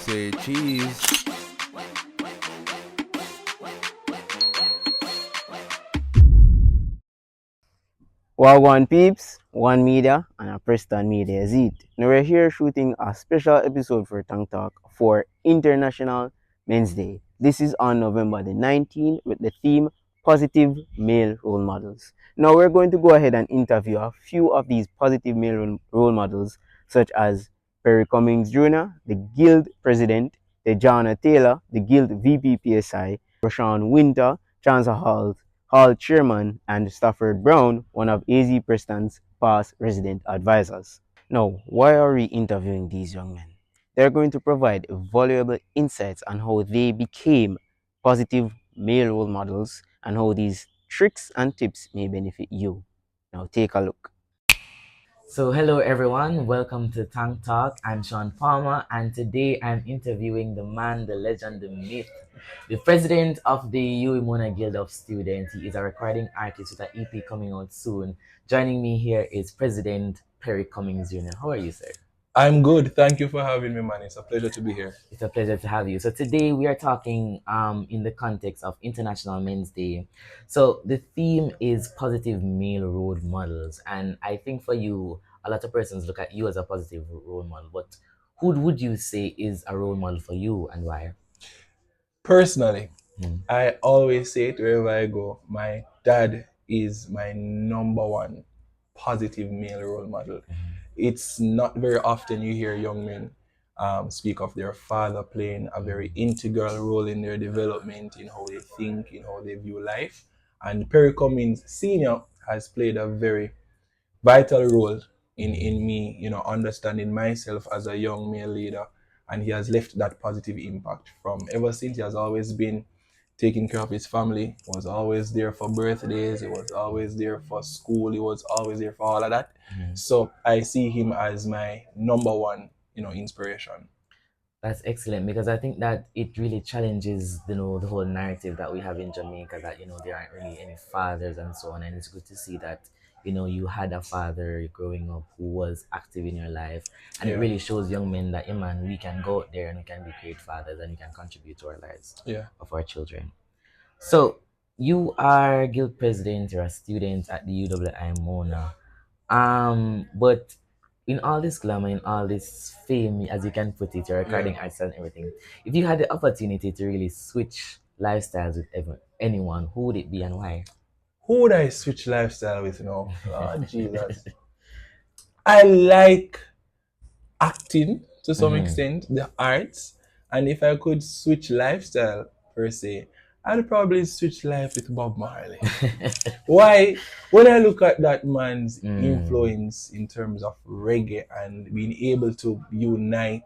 Say cheese. Well, one peeps, one media, and a Preston Media is it. Now we're here shooting a special episode for TankTalk for International Men's Day. This is on November the 19th with the theme Positive Male Role Models. Now we're going to go ahead and interview a few of these positive male role models, such as Perry Cummings Jr., the Guild President, Dejana Taylor, the Guild VP PSI, Rashawn Winter, Chancellor Hall Chairman, and Stafford Brown, one of AZ Preston's past resident advisors. Now, why are we interviewing these young men? They're going to provide valuable insights on how they became positive male role models and how these tricks and tips may benefit you. Now, take a look. So, hello everyone, welcome to Tank Talk. I'm Sean Palmer, and today I'm interviewing the man, the legend, the myth, the president of the Uimuna Guild of Students. He is a recording artist with an EP coming out soon. Joining me here is President Perry Cummings Jr. How are you, sir? I'm good. Thank you for having me, man. It's a pleasure to be here. It's a pleasure to have you. So today we are talking in the context of International Men's Day. So the theme is positive male role models, and I think for you, a lot of persons look at you as a positive role model. But who would you say is a role model for you, and why? Personally, Mm. I always say it wherever I go, my dad is my number one positive male role model. It's not very often you hear young men speak of their father playing a very integral role in their development, in how they think, in how they view life. And Perry Cummings Sr. has played a very vital role in me, understanding myself as a young male leader. And he has left that positive impact from ever since. He has always been taking care of his family, was always there for birthdays, he was always there for school, he was always there for all of that. So I see him as my number one, inspiration. That's excellent because I think that it really challenges, the whole narrative that we have in Jamaica that, there aren't really any fathers and so on. And it's good to see that, you had a father growing up who was active in your life. And it Yeah. really shows young men that, yeah, man, we can go out there and we can be great fathers and we can contribute to our lives Yeah. of our children. So you are guild president, you're a student at the UWI Mona. But in all this glamour, in all this fame, as you can put it, your recording Yeah. arts and everything, if you had the opportunity to really switch lifestyles with anyone, who would it be and why? Who would I switch lifestyle with, Oh, Jesus. I like acting to some Mm-hmm. extent, the arts. And if I could switch lifestyle per se, I'd probably switch life with Bob Marley. Why? When I look at that man's Mm. influence in terms of reggae and being able to unite,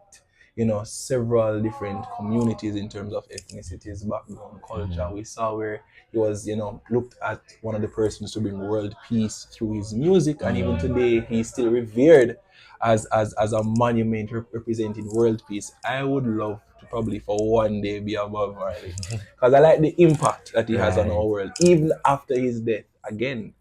several different communities in terms of ethnicities, background, culture, Mm-hmm. we saw where he was, looked at one of the persons to bring world peace through his music, and even Mm. today he's still revered as a monument representing world peace. I would love to probably for one day be above Marley because I like the impact that he has on Right. our world. Even after his death, again,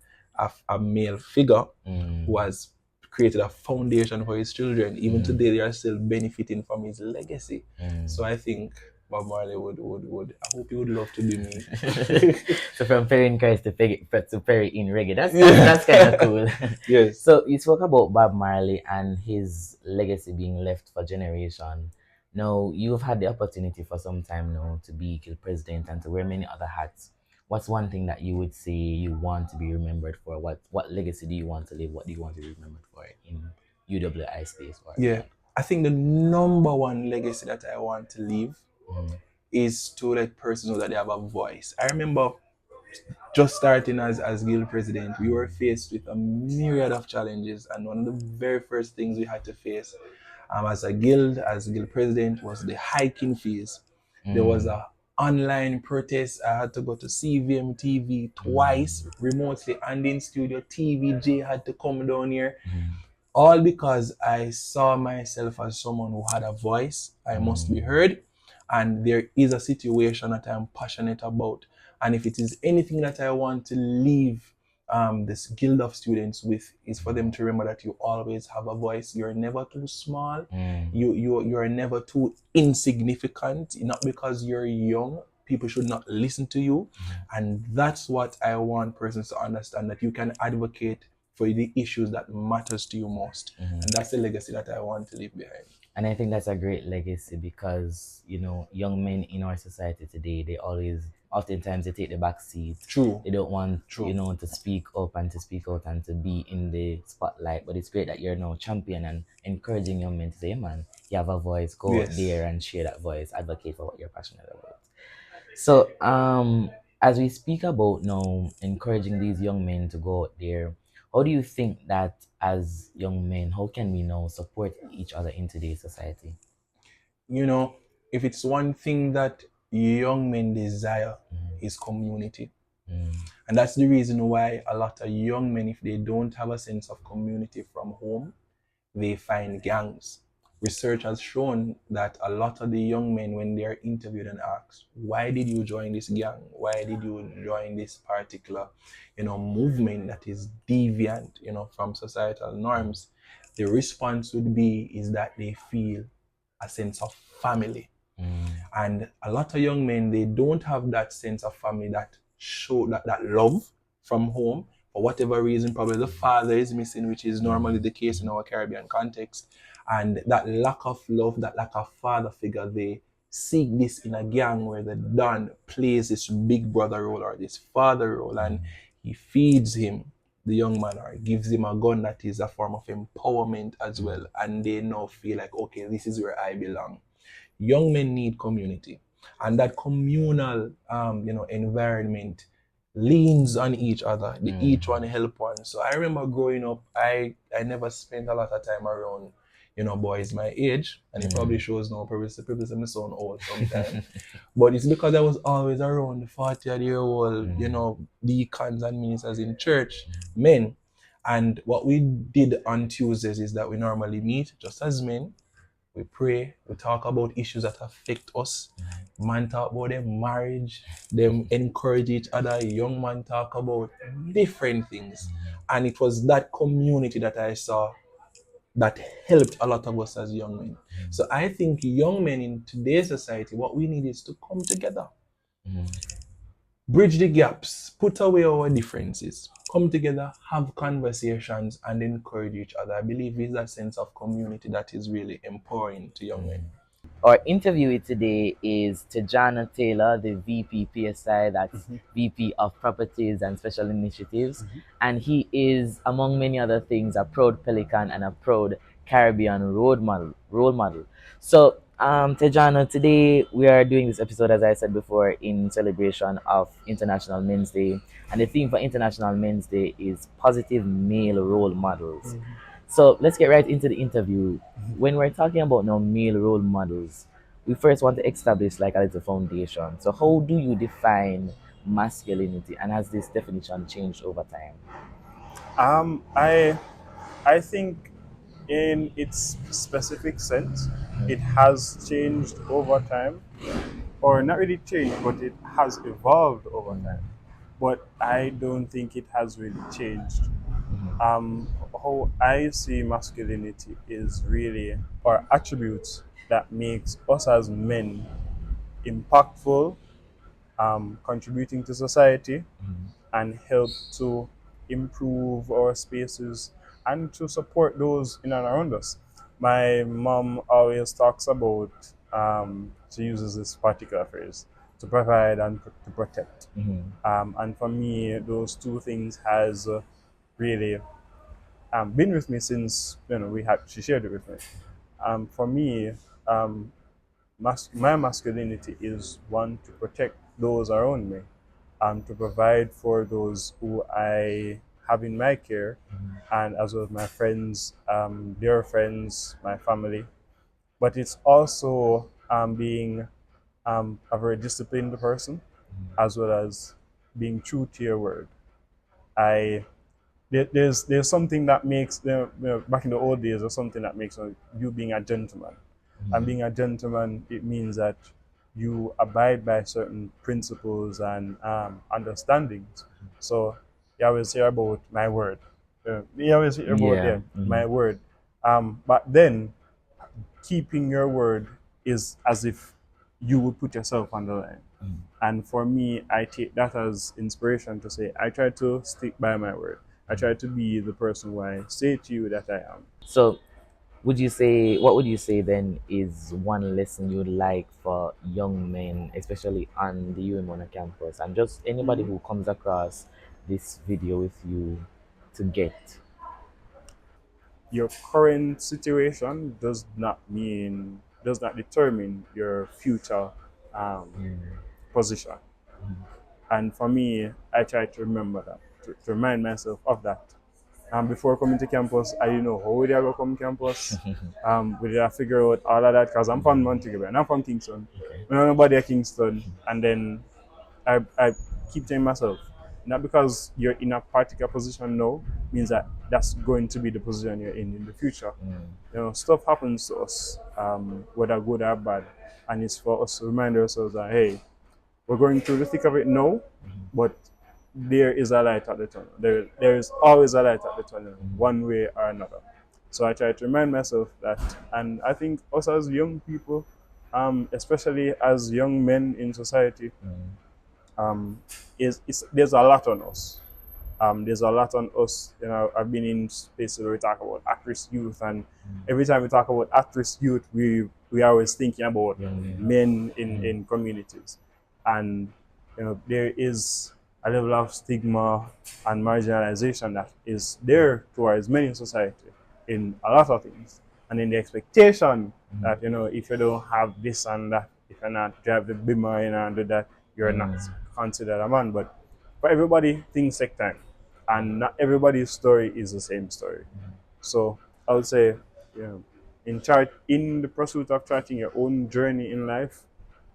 a male figure who Mm. has created a foundation for his children. Even Mm. today, they are still benefiting from his legacy. Mm. So I think Bob Marley would. I hope he would love to be me. So from Perry in Christ to Perry in reggae, that's Yeah. that's kind of cool. Yes. So you spoke about Bob Marley and his legacy being left for generation. Now you've had the opportunity for some time now to be guild president and to wear many other hats. What's one thing that you would say you want to be remembered for? What legacy do you want to leave? What do you want to be remembered for in UWI space or Yeah. beyond? I think the number one legacy that I want to leave Mm. is to let persons know that they have a voice. I remember just starting as guild president, we were faced with a myriad of challenges, and one of the very first things we had to face as guild president, was the hiking fees. There was Mm. a online protest. I had to go to CVM TV Mm. twice remotely and in studio. TVJ had to come down here, Mm. all because I saw myself as someone who had a voice. I must be Mm. heard, and there is a situation that I'm passionate about. And if it is anything that I want to leave this guild of students with is for them to remember that you always have a voice. You're never too small. You're never too insignificant. Not because you're young, people should not listen to you. And that's what I want persons to understand, that you can advocate for the issues that matters to you most. And that's the legacy that I want to leave behind. And I think that's a great legacy because, young men in our society today, oftentimes they take the back seat. True. They don't want, True. to speak up and to speak out and to be in the spotlight. But it's great that you're now champion and encouraging young men to say, "Hey, man, you have a voice, go out Yes. there and share that voice, advocate for what you're passionate about." So, as we speak about now encouraging these young men to go out there, how do you think that as young men, how can we now support each other in today's society? You know, if it's one thing that young men desire, is community. And that's the reason why a lot of young men, if they don't have a sense of community from home, they find gangs. Research has shown that a lot of the young men, when they are interviewed and asked, why did you join this gang? Why did you join this particular, movement that is deviant, from societal norms? The response would be is that they feel a sense of family. And a lot of young men, they don't have that sense of family, that show that love from home. For whatever reason, probably the father is missing, which is normally the case in our Caribbean context. And that lack of love, that lack of father figure, they seek this in a gang where the Don plays this big brother role or this father role, and he feeds him, the young man, or gives him a gun that is a form of empowerment as well. And they now feel like, okay, this is where I belong. Young men need community, and that communal environment leans on each other. Each one help one. So I remember growing up, I never spent a lot of time around boys my age, and it probably shows now, probably my son old sometimes. But it's because I was always around the 40-year-old deacons and ministers in church, men. And what we did on Tuesdays is that we normally meet just as men. We pray, we talk about issues that affect us. Man talk about their marriage, them encourage each other. Young man talk about different things. And it was that community that I saw that helped a lot of us as young men. So I think young men in today's society, what we need is to come together. Bridge the gaps, put away our differences, come together, have conversations, and encourage each other. I believe it's that sense of community that is really empowering to young men. Our interviewee today is Tejana Taylor, the VP PSI, that's VP of Properties and Special Initiatives. And he is, among many other things, a proud Pelican and a proud Caribbean role model. So, Tejana, today we are doing this episode, as I said before, in celebration of International Men's Day. And the theme for International Men's Day is positive male role models. So let's get right into the interview. When we're talking about now male role models, we first want to establish like a little foundation. So how do you define masculinity, and has this definition changed over time? I think in its specific sense, it has changed over time, or not really changed, but it has evolved over time. But I don't think it has really changed. How I see masculinity is really, or attributes that makes us as men impactful, contributing to society, and help to improve our spaces and to support those in and around us. My mom always talks about, she uses this particular phrase, to provide and to protect. And for me, those two things has really been with me since she shared it with me. For me, um, my masculinity is one to protect those around me, to provide for those who I have in my care, and as well as my friends, their friends, my family. But it's also being a very disciplined person, as well as being true to your word. I there's something that makes back in the old days, there's something that makes you being a gentleman. And being a gentleman, it means that you abide by certain principles and understandings. So You always hear about my word. You always hear about Yeah. my word. But then keeping your word is as if you would put yourself on the line. And for me, I take that as inspiration to say, I try to stick by my word. I try to be the person who I say to you that I am. So, what would you say then is one lesson you'd like for young men, especially on the UMONA campus, and just anybody who comes across this video with you to get? Your current situation does not determine your future um, position. And for me, I try to remember that, to remind myself of that. Before coming to campus, I didn't know how would I go come campus. We did I figure out all of that because I'm from Montego and I'm from Kingston. Okay. We know nobody at Kingston, and then I keep telling myself, not because you're in a particular position now, means that that's going to be the position you're in the future. You know, stuff happens to us, whether good or bad, and it's for us to remind ourselves that hey, we're going through the thick of it now, but there is a light at the tunnel. There is always a light at the tunnel, one way or another. So I try to remind myself that, and I think us as young people, especially as young men in society, there's a lot on us. There's a lot on us. You know, I've been in spaces where we talk about at-risk youth, and every time we talk about at-risk youth, we are always thinking about Young men. men in communities, and you know there is a level of stigma and marginalization that is there towards men in society in a lot of things, and in the expectation that you know if you don't have this and that, if you're not drive the bimmer and do that, you're not considered a man. But for everybody, things take time, and not everybody's story is the same story. So I would say, you know, in the pursuit of charting your own journey in life,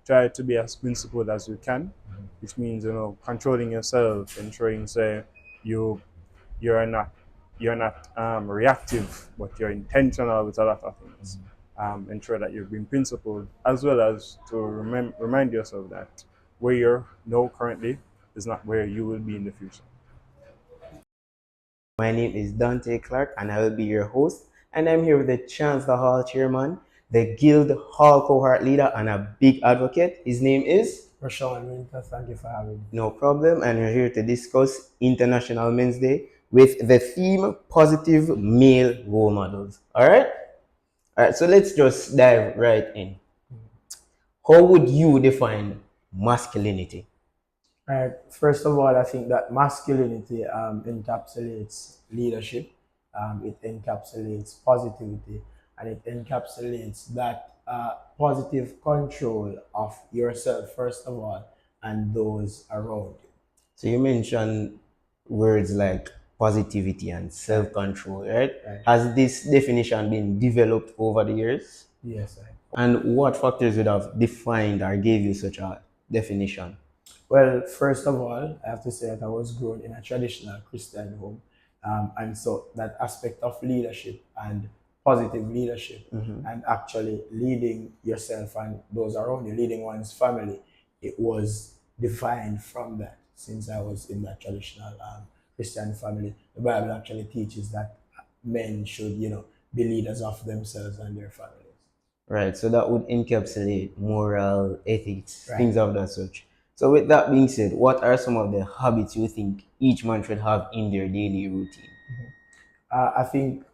try to be as principled as you can, which means you know controlling yourself, ensuring say you you're not reactive, but you're intentional with a lot of things. Ensure that you're being principled, as well as to remind yourself that where you're now currently is not where you will be in the future. My name is Dante Clark, and I will be your host. And I'm here with the Chancellor Hall Chairman, the Guild Hall Cohort Leader, and a big advocate. His name is Rashawn Winter, thank you for having me. No Problem, and we're here to discuss International Men's Day with the theme Positive Male Role Models. All right. So let's just dive right in. How would you define masculinity? Right. First of all, I think that masculinity encapsulates leadership, it encapsulates positivity, and it encapsulates that positive control of yourself, first of all, and those around you. So you mentioned words like positivity and self-control, right? Right. Has this definition been developed over the years? Yes, right. And what factors would have defined or gave you such a definition? Well, first of all, I have to say that I was grown in a traditional Christian home. And so that aspect of leadership and positive leadership and actually leading yourself and those around you, leading one's family, it was defined from that since I was in that traditional Christian family. The Bible actually teaches that men should, be leaders of themselves and their families. Right, so that would encapsulate moral, ethics, Right. things of that such. So with that being said, what are some of the habits you think each man should have in their daily routine? I think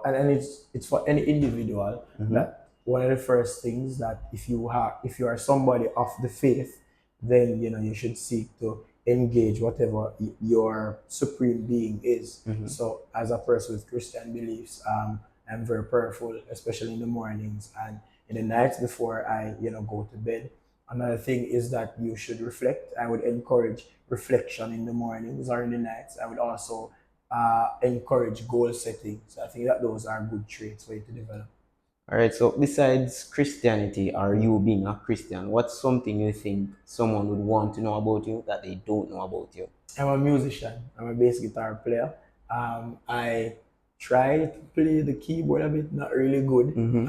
and it's for any individual that one of the first things that if you are somebody of the faith, then you should seek to engage whatever your supreme being is. So as a person with Christian beliefs, I'm very prayerful, especially in the mornings and in the nights before I go to bed. Another thing is that you should reflect. I would encourage reflection in the mornings or in the nights. I would also encourage goal setting. So I think that those are good traits for you to develop. All right, so besides Christianity or you being a Christian, what's something you think someone would want to know about you that they don't know about you? I'm a musician. I'm a bass guitar player. I try to play the keyboard a bit, not really good. And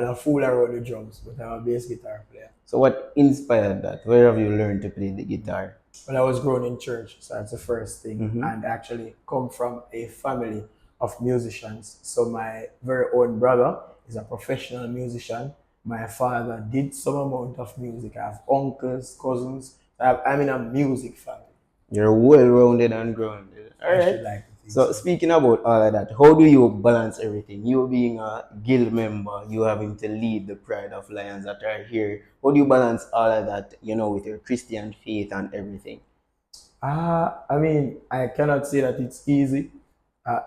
I fool around the drums, but I'm a bass guitar player. So what inspired that? Where have you learned to play the guitar? Well, I was grown in church, so that's the first thing, Mm-hmm. and actually come from a family of musicians. So my very own brother is a professional musician. My father did some amount of music. I have uncles, cousins. I'm in a music family. You're well rounded and grounded. All I right. should like to think So so. speaking about all of that, how do you balance everything? You being a guild member, you having to lead the Pride of Lions that are here. How do you balance all of that, with your Christian faith and everything? I mean, I cannot say that it's easy,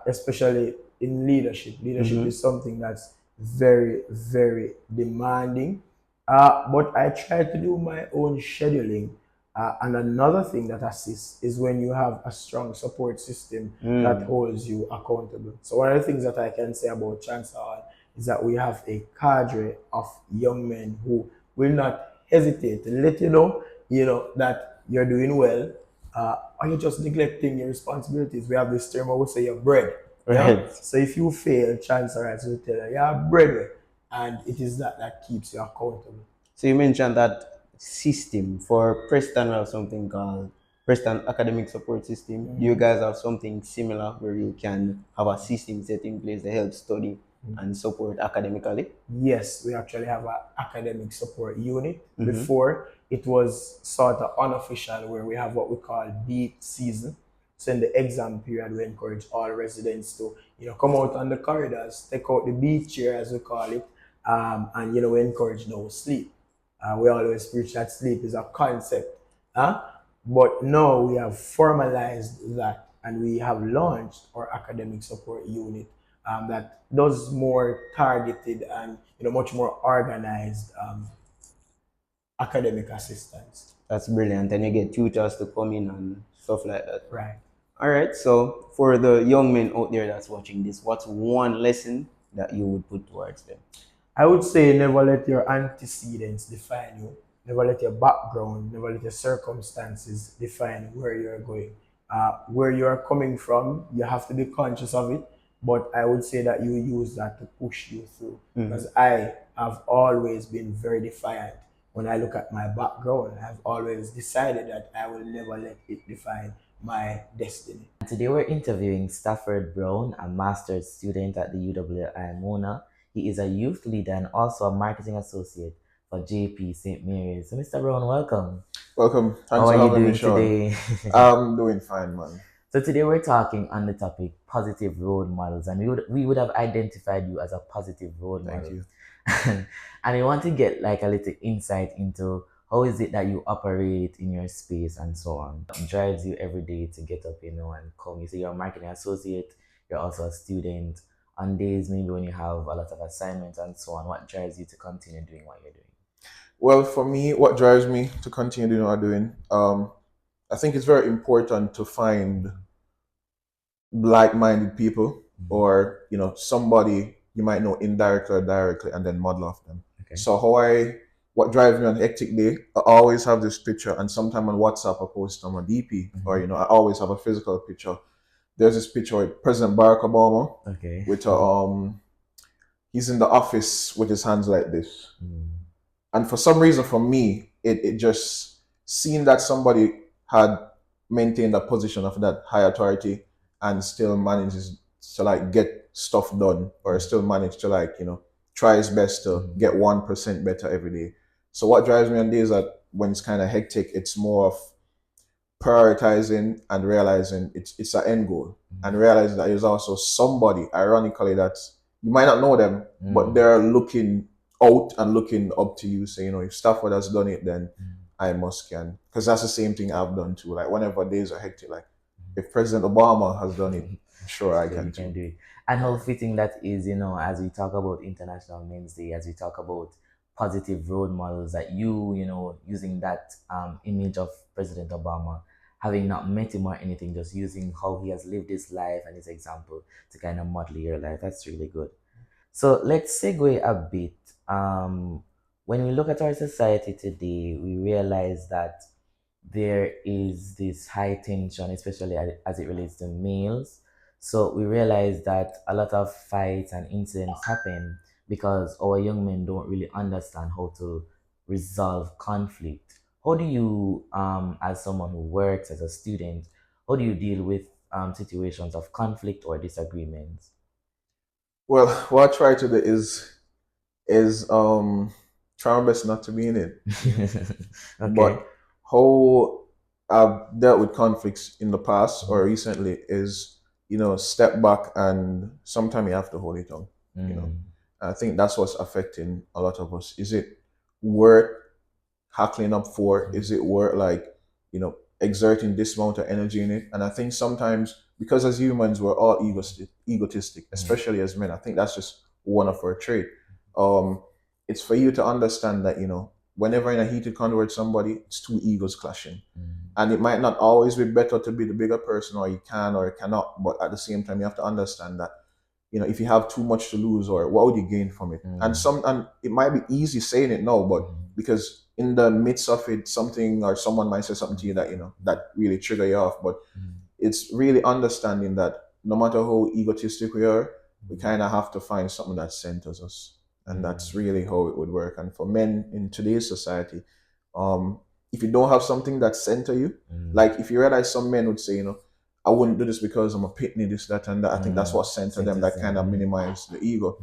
especially in leadership. Leadership Mm-hmm. is something that's very, very demanding. But I try to do my own scheduling. And another thing that assists is when you have a strong support system that Mm. holds you accountable. So one of the things that I can say about Chancellor is that we have a cadre of young men who will not hesitate to let you know that you're doing well, or you're just neglecting your responsibilities. We have this term where we say you're bread. Yeah. Right. So if you fail, chance are right to tell you you're bread, and it is that keeps you accountable. So you mentioned that system for Preston. We have something called Preston Academic Support System. Do you guys have something similar where you can have a system set in place to help study and support academically? Yes, we actually have an academic support unit. Mm-hmm. Before, it was sort of unofficial, where we have what we call beat season. So in the exam period, we encourage all residents to, come out on the corridors, take out the beat chair, as we call it, and, we encourage no sleep. We always preach that sleep is a concept. Huh? But now we have formalized that, and we have launched our academic support unit, that does more targeted and much more organized academic assistance. That's brilliant. And you get tutors to come in and stuff like that. Right. All right. So for the young men out there that's watching this, what's one lesson that you would put towards them? I would say never let your antecedents define you. Never let your background, never let your circumstances define where you're going. Where you're coming from, you have to be conscious of it. But I would say that you use that to push you through. Mm-hmm. Because I have always been very defiant. When I look at my background, I've always decided that I will never let it define my destiny. Today we're interviewing Stafford Brown, a master's student at the UWI Mona. He is a youth leader and also a marketing associate for JP St. Mary's. So Mr. Brown, welcome. Welcome. How Thanks are for you having me, doing Sean. today? I'm doing fine, man. So today we're talking on the topic positive role models, and we would have identified you as a positive role Thank model. you. And we want to get like a little insight into how is it that you operate in your space and so on. What drives you every day to get up, and come. You say you're a marketing associate, you're also a student. On days maybe when you have a lot of assignments and so on, what drives you to continue doing what you're doing? Well, for me, what drives me to continue doing what I'm doing, I think it's very important to find like-minded people, Mhm. or somebody you might know indirectly or directly, and then model off them. Okay. So what drives me on a hectic day, I always have this picture, and sometime on WhatsApp I post on my DP, or I always have a physical picture. There's this picture with President Barack Obama Okay. with he's in the office with his hands like this. Mm. And for some reason, for me, it just seemed that somebody had maintained a position of that high authority and still manages to like get stuff done, or still manage to like try his best to get 1% better every day. So what drives me on days that when it's kind of hectic, it's more of prioritizing and realizing it's an end goal, and realizing that there's also somebody, ironically, that you might not know them, but they're looking out and looking up to you. So if Stafford has done it, then I must can, because that's the same thing I've done too. Like whenever days are hectic, like if President Obama has done it, I'm sure I So you can can too. do it. And how fitting that is, as we talk about International Men's Day, as we talk about positive role models, that using that image of President Obama, having not met him or anything, just using how he has lived his life and his example to kind of model your life. That's really good. So let's segue a bit. When we look at our society today, we realize that there is this high tension, especially as it relates to males. So we realize that a lot of fights and incidents happen because our young men don't really understand how to resolve conflict How do you, as someone who works as a student, how do you deal with situations of conflict or disagreements? Well, what I try to do is try my best not to be in it. Okay. But how I've dealt with conflicts in the past or recently is, step back and sometimes you have to hold it on. You know, Mm. I think that's what's affecting a lot of us. Is it worth hackling up for? Is it worth exerting this amount of energy in it? And I think sometimes because as humans we're all egotistic, especially as men. I think that's just one of our trait. Um, it's for you to understand that whenever in a heated convo with somebody, it's two egos clashing. Mm. And it might not always be better to be the bigger person, or you can or you cannot. But at the same time, you have to understand that if you have too much to lose, or what would you gain from it? Mm. And it might be easy saying it now, but because in the midst of it, something or someone might say something to you that that really trigger you off. But it's really understanding that no matter how egotistic we are, we kind of have to find something that centers us, and that's really how it would work. And for men in today's society, um, if you don't have something that center you, like if you realize some men would say, I wouldn't do this because I'm a pitney, this, that, and that. I think that's what center them, that kind of minimize the ego.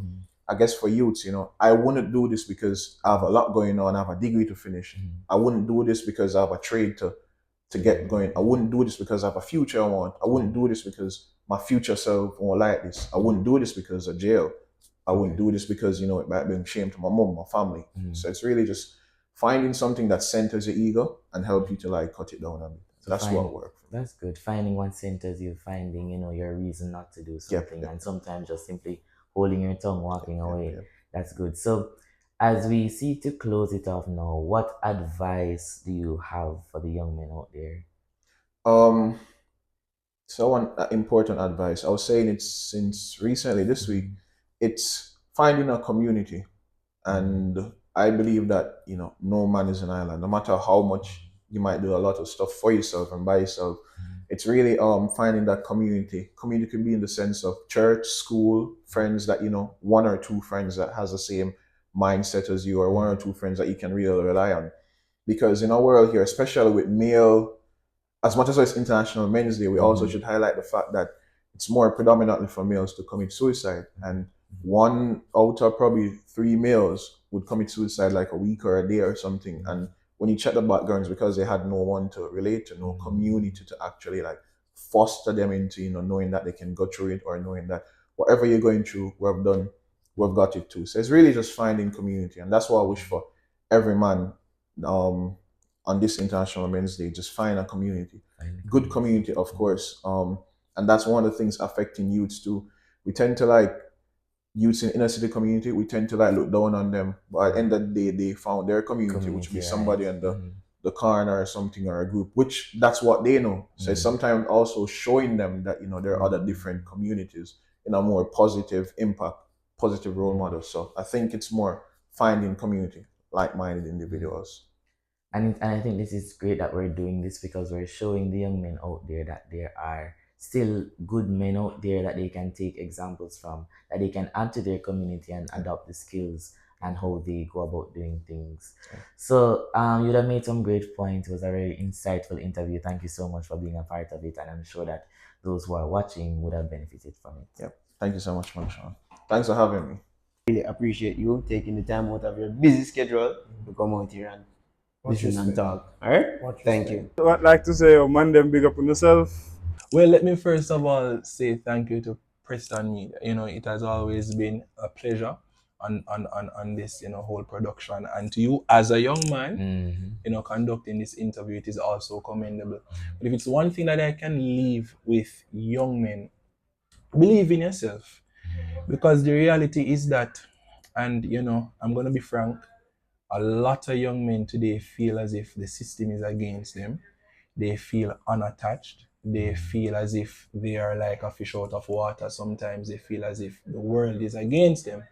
I guess for youths, I wouldn't do this because I have a lot going on. I have a degree to finish. I wouldn't do this because I have a trade to get going. I wouldn't do this because I have a future I want. I wouldn't do this because my future self won't like this. I wouldn't do this because of jail. I wouldn't do this because it might bring shame to my mom, my family. So it's really just finding something that centers your ego and help you to cut it down a bit. So That's what works. that's good. Finding what centers you, finding, your reason not to do Yep, something, yep, and sometimes just simply holding your tongue, walking yep, away. yep. That's good. So as we see to close it off now, what advice do you have for the young men out there? Um, so one important advice. I was saying it since recently this week. It's finding a community. And I believe that, no man is an island. No matter how much you might do a lot of stuff for yourself and by yourself, it's really finding that community. Community could be in the sense of church, school, friends that, one or two friends that has the same mindset as you, or one or two friends that you can really rely on. Because in our world here, especially with male, as much as it's International Men's Day, we also should highlight the fact that it's more predominantly for males to commit suicide. And one out of probably three males would commit suicide like a week or a day or something. And when you check the backgrounds, because they had no one to relate to, no community to actually foster them into, knowing that they can go through it, or knowing that whatever you're going through, we've got it too. So it's really just finding community. And that's what I wish for every man. Um, on this International Men's Day, just find a community, good community, of course. And that's one of the things affecting youths too. We tend to youths in inner city community. We tend to look down on them, but at the end of the day, they found their community, which would be Community, right? somebody on the corner or something, or a group, which that's what they know. So sometimes also showing them that there are other different communities in a more positive impact, positive role model. So I think it's more finding community, like-minded individuals. And I think this is great that we're doing this because we're showing the young men out there that there are still good men out there that they can take examples from, that they can add to their community and adopt the skills and how they go about doing things. So you have made some great points. It was a very insightful interview. Thank you so much for being a part of it, and I'm sure that those who are watching would have benefited from it. Yep. Thank you so much, Sean. Thanks for having me. Really appreciate you taking the time out of your busy schedule to come out here and listen and talk. All right? Thank you. So I'd like to say, oh man, them big up on yourself. Well, let me first of all say thank you to Preston Media. It has always been a pleasure on this, whole production. And to you as a young man, conducting this interview, it is also commendable. But if it's one thing that I can leave with young men, believe in yourself. Because the reality is that, and I'm gonna be frank, a lot of young men today feel as if the system is against them. They feel unattached. They feel as if they are like a fish out of water. Sometimes they feel as if the world is against them.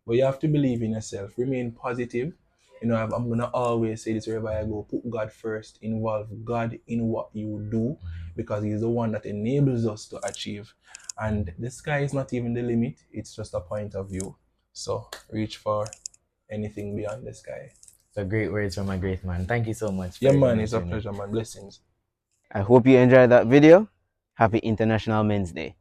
But you have to believe in yourself. Remain positive. I'm going to always say this wherever I go. Put God first. Involve God in what you do, because He's the one that enables us to achieve. And the sky is not even the limit. It's just a point of view. So reach for anything beyond the sky. So great words from a great man. Thank you so much Yeah, for man, it's a mentioning. pleasure, man. Blessings. I hope you enjoyed that video. Happy International Men's Day.